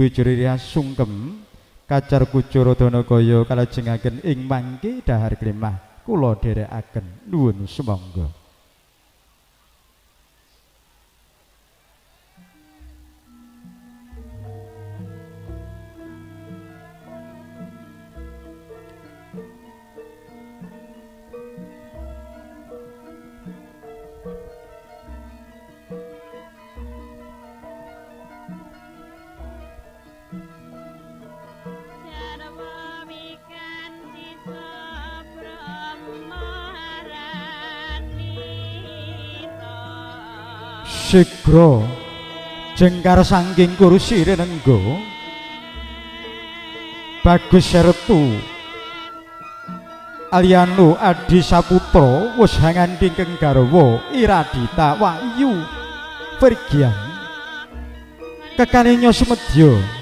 bojone rias sungkem kacar kucura danagaya kalajengaken ing mangke dahar klemah kula dherekaken nuwun sumangga. Sigra jengkar sangking kursi renenggo Bagus Sertu Alianu Adi Saputra wis hanganding keng garwa Iradita Wahyu Pergian kekanenya sumedya